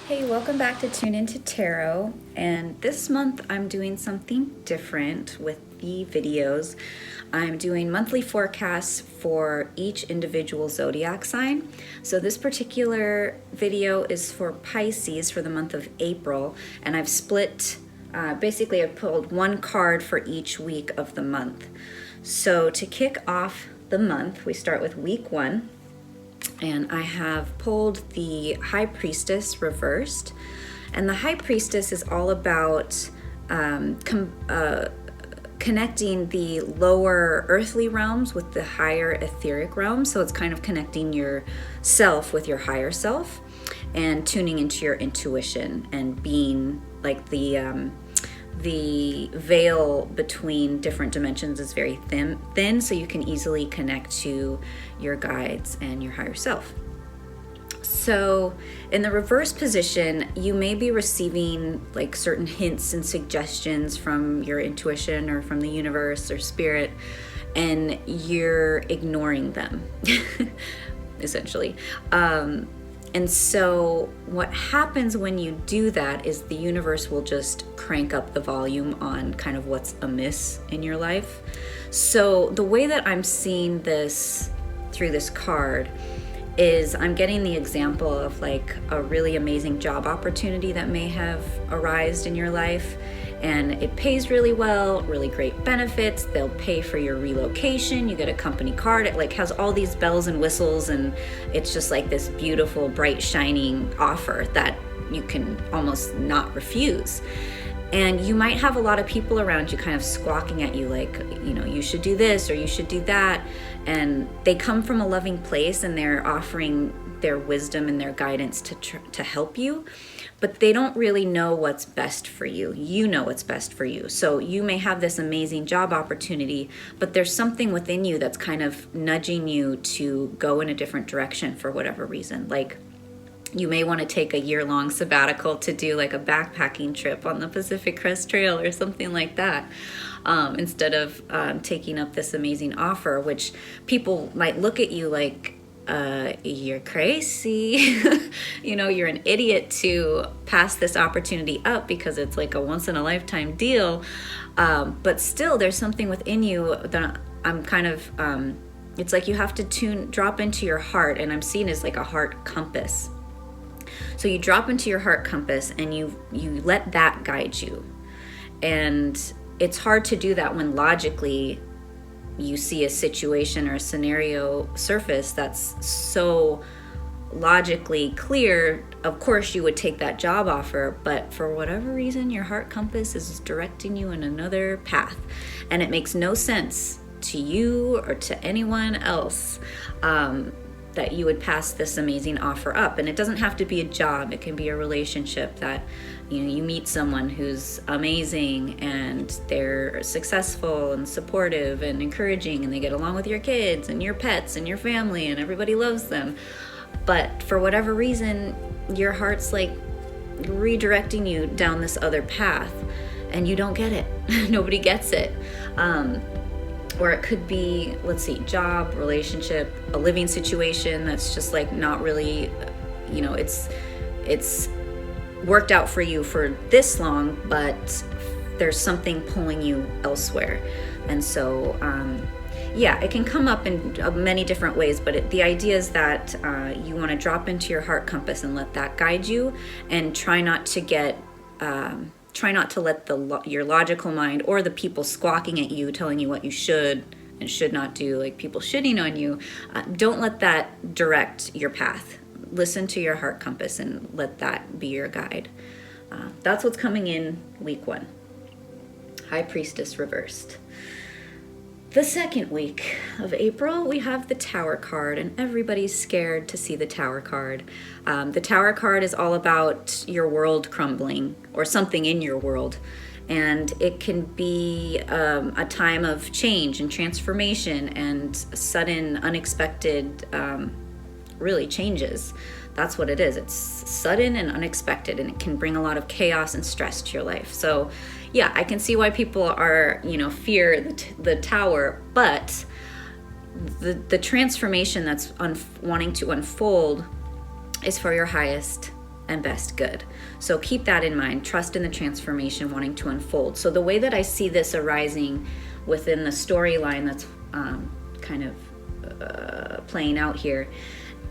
Hey, welcome back to Tune Into Tarot. And this month I'm doing something different with the videos. I'm doing monthly forecasts for each individual zodiac sign. So this particular video is for Pisces for the month of April, and I've split, basically I've pulled one card for each week of the month. So to kick off the month, we start with week 1. And I have pulled the High Priestess reversed. And the High Priestess is all about connecting the lower earthly realms with the higher etheric realms. So it's kind of connecting yourself with your higher self and tuning into your intuition and being like the veil between different dimensions is very thin, so you can easily connect to your guides and your higher self. So in the reverse position, you may be receiving like certain hints and suggestions from your intuition or from the universe or spirit, and you're ignoring them, essentially. And so what happens when you do that is the universe will just crank up the volume on kind of what's amiss in your life. So the way that I'm seeing this through this card is I'm getting the example of like a really amazing job opportunity that may have arisen in your life, and it pays really well, really great benefits. They'll pay for your relocation. You get a company card. It like has all these bells and whistles, and it's just like this beautiful, bright, shining offer that you can almost not refuse. And you might have a lot of people around you kind of squawking at you like, you know, you should do this or you should do that. And they come from a loving place and they're offering their wisdom and their guidance to help you, but they don't really know what's best for you. You know what's best for you. So you may have this amazing job opportunity, but there's something within you that's kind of nudging you to go in a different direction for whatever reason. Like you may want to take a year-long sabbatical to do like a backpacking trip on the Pacific Crest Trail or something like that, instead of taking up this amazing offer, which people might look at you like, you're crazy. You know, you're an idiot to pass this opportunity up because it's like a once-in-a-lifetime deal. But still, there's something within you that I'm kind of, it's like you have to drop into your heart, and I'm seeing as like a heart compass. So you drop into your heart compass and you let that guide you. And it's hard to do that when logically you see a situation or a scenario surface that's so logically clear. Of course you would take that job offer, but for whatever reason your heart compass is directing you in another path, and it makes no sense to you or to anyone else that you would pass this amazing offer up. And it doesn't have to be a job. It can be a relationship that, you know, you meet someone who's amazing and they're successful and supportive and encouraging, and they get along with your kids and your pets and your family and everybody loves them. But for whatever reason, your heart's like redirecting you down this other path and you don't get it. Nobody gets it. Or it could be, let's see, job, relationship, a living situation that's just like not really, you know, it's worked out for you for this long, but there's something pulling you elsewhere. And so, yeah, it can come up in many different ways, but the idea is that you want to drop into your heart compass and let that guide you, and try not to let your logical mind or the people squawking at you, telling you what you should and should not do, like people shitting on you, don't let that direct your path. Listen to your heart compass and let that be your guide. That's what's coming in week 1. High Priestess reversed. The second week of April, we have the Tower card, and everybody's scared to see the Tower card. The Tower card is all about your world crumbling or something in your world. And it can be a time of change and transformation and sudden, unexpected, really changes. That's what it is. It's sudden and unexpected, and it can bring a lot of chaos and stress to your life. So yeah, I can see why people are, fear the Tower, but the transformation that's wanting to unfold is for your highest and best good. So keep that in mind. Trust in the transformation wanting to unfold. So the way that I see this arising within the storyline that's kind of playing out here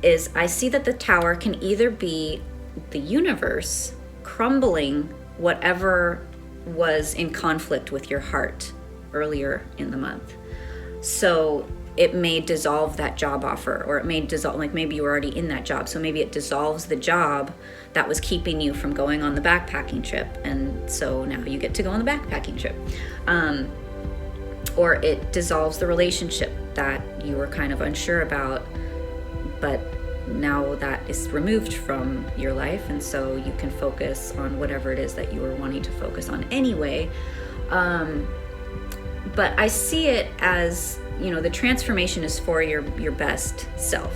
is I see that the Tower can either be the universe crumbling whatever was in conflict with your heart earlier in the month. So it may dissolve that job offer, or it may dissolve, like maybe you were already in that job, so maybe it dissolves the job that was keeping you from going on the backpacking trip, and so now you get to go on the backpacking trip. Or it dissolves the relationship that you were kind of unsure about, but now that is removed from your life, and so you can focus on whatever it is that you were wanting to focus on anyway. But I see it as, the transformation is for your best self.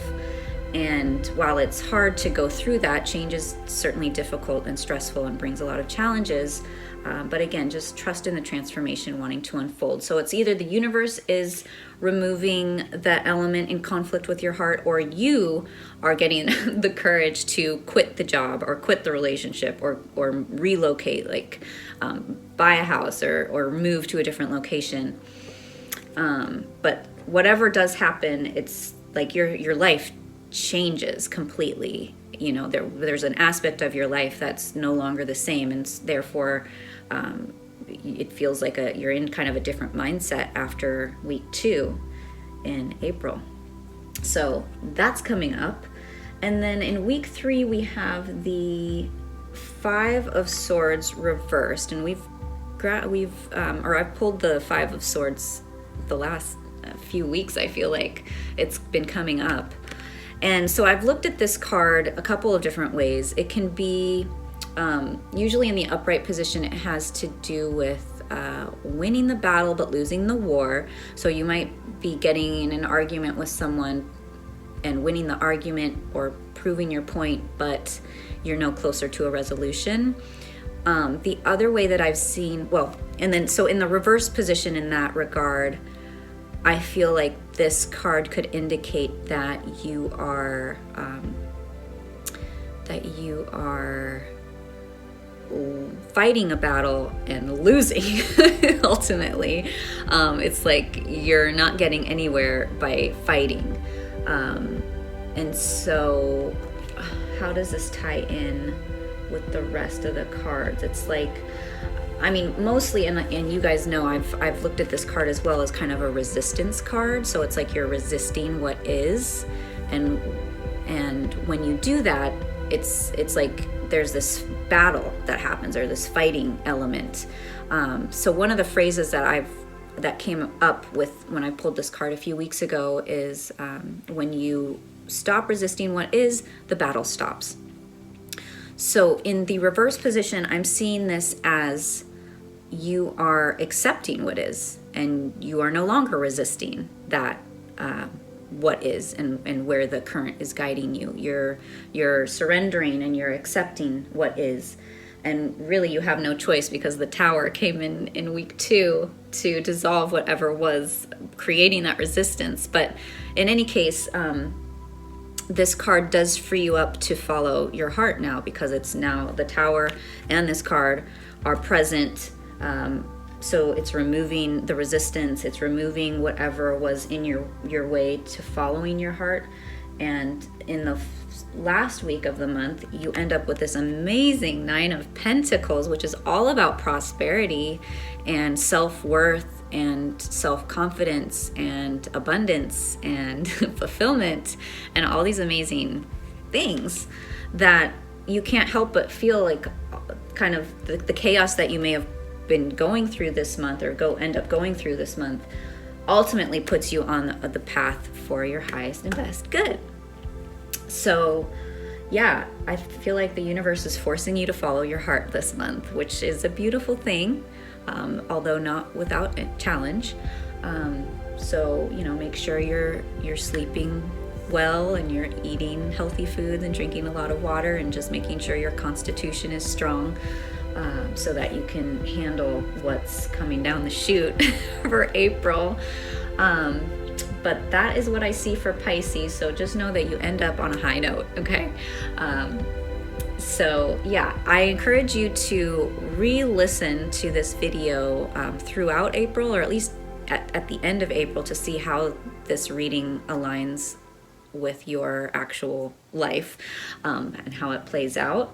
And while it's hard to go through that, change is certainly difficult and stressful and brings a lot of challenges. But again, just trust in the transformation wanting to unfold. So it's either the universe is removing that element in conflict with your heart, or you are getting the courage to quit the job or quit the relationship or relocate, like buy a house or move to a different location. But whatever does happen, it's like your life changes completely. There's an aspect of your life that's no longer the same, and therefore it feels like you're in kind of a different mindset after week 2 in April. So that's coming up. And then in week 3 we have the 5 of Swords reversed, and I've pulled the 5 of Swords the last few weeks. I feel like it's been coming up. And so I've looked at this card a couple of different ways. It can be, usually in the upright position, it has to do with winning the battle but losing the war. So you might be getting in an argument with someone and winning the argument or proving your point, but you're no closer to a resolution. The other way that I've seen, so in the reverse position in that regard, I feel like this card could indicate that you are fighting a battle and losing ultimately. It's like you're not getting anywhere by fighting. And so how does this tie in with the rest of the cards? It's like, mostly, and you guys know, I've looked at this card as well as kind of a resistance card. So it's like you're resisting what is, and when you do that, it's like there's this battle that happens, or this fighting element. So one of the phrases that came up with when I pulled this card a few weeks ago is when you stop resisting what is, the battle stops. So in the reverse position, I'm seeing this as you are accepting what is, and you are no longer resisting that what is and where the current is guiding you. You're surrendering and you're accepting what is. And really you have no choice, because the Tower came in week 2 to dissolve whatever was creating that resistance. But in any case, this card does free you up to follow your heart now, because it's now the Tower and this card are present. So it's removing the resistance, it's removing whatever was in your way to following your heart. And in the last week of the month, you end up with this amazing 9 of Pentacles, which is all about prosperity and self-worth and self-confidence and abundance and fulfillment and all these amazing things that you can't help but feel like kind of the chaos that you may have been going through this month or end up going through this month ultimately puts you on the path for your highest and best good. So yeah, I feel like the universe is forcing you to follow your heart this month, which is a beautiful thing, although not without a challenge. So make sure you're sleeping well and you're eating healthy foods and drinking a lot of water, and just making sure your constitution is strong, so that you can handle what's coming down the chute for April. But that is what I see for Pisces. So just know that you end up on a high note, okay? So yeah, I encourage you to re-listen to this video throughout April, or at least at the end of April, to see how this reading aligns with your actual life and how it plays out.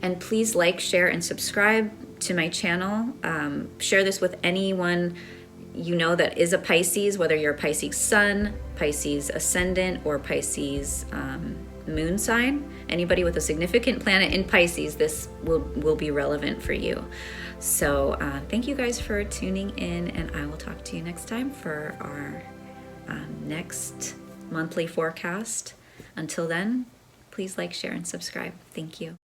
And please like, share, and subscribe to my channel. Share this with anyone you know that is a Pisces, whether you're a Pisces sun, Pisces ascendant, or Pisces moon sign. Anybody with a significant planet in Pisces, this will be relevant for you. So thank you guys for tuning in, and I will talk to you next time for our next monthly forecast. Until then, please like, share, and subscribe. Thank you.